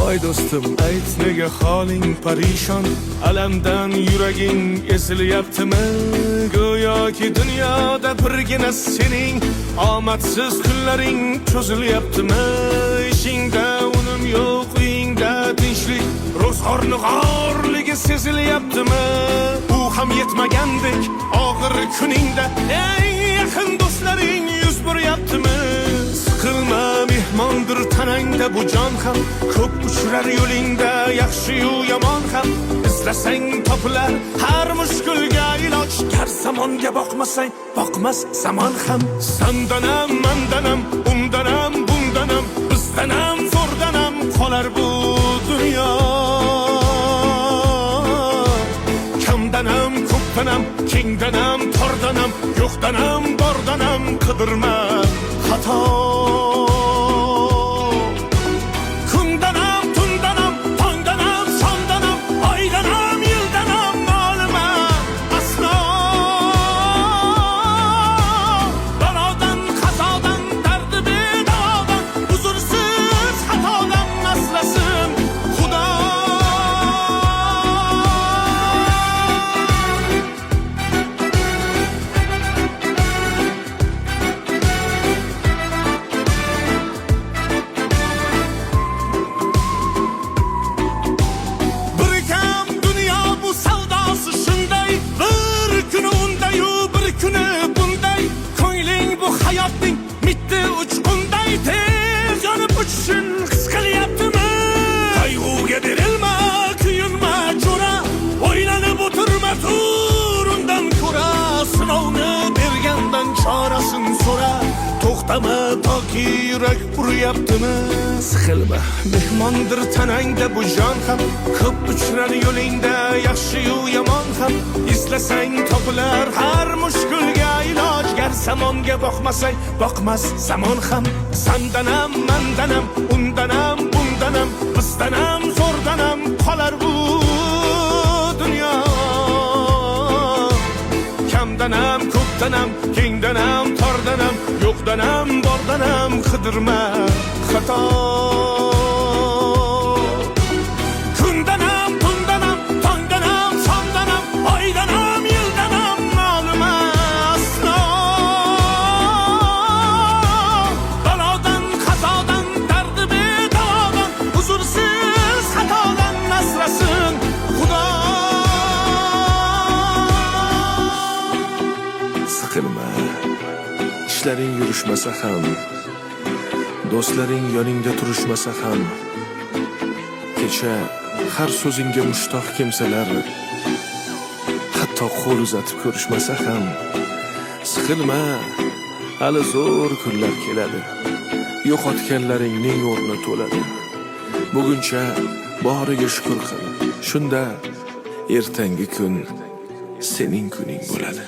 Ay do'stim, ayt nega holing parishon, alamdan yuraging esilyaptimi? Go'yoki dunyoda birgina sening omadsiz kunlaring cho'zilyaptimi? Ishingda unum yo'q, uyingda tinchlik, ro'zg'orning g'orligi sezilyaptimi? U ham yetmagandek og'ir kuningda eng yaqin do'stlaring yuz beryaptimi? Siqilma, mehmondir tanangda bu jon ham, ko'p uchrar yo'lingda yaxshi-yu yomon ham. Izlasang topilar har mushkulga iloj, gar zamonga boqmasang boqmas zamon ham. Sandanam, mandanam, undanam, bundanam, bizdanam, zo'rdanam qolar bu dunyo. Kamdanam, ko'pdanam, kengdanam, tordanam, yo'qdanam, bordanam qidirma xato. To'xtama toki yurak uryaptimi? Siqilma, mehmondir tanangda bu jon ham, ko'p uchrar yo'lingda yaxshi-yu yomon ham. Izlasang topilar har mushkulga iloj, gar zamonga boqmasang boqmas zamon ham. Sandanam, mandanam, undanam, bundanam, bizdanam, zo'rdanam qolar bu dunyo. Kamdanam, ko'pdanam, kengdanam, tordanam, yo'qdanam, bordanam qidirma xato. Kundanam, tundanam, tongdanam, sondanam, oydanam, yildanam ma'lum aslo. Balodan, qazodan, dardi bedavodan, huzursiz xatodan asrasin Xudo. Siqilma, ishlaring yurishmasa ham, do'stlaring yoningda turishmasa ham, kecha har so'zingga mushtoq kimsalar hatto qo'l uzatib ko'rishmasa ham, siqilma, hali zo'r kunlar keladi, yo'qotganlaringning o'rni to'ladi. Buguncha boriga shukr qil, shunda ertangi kun sening kuning bo'ladi.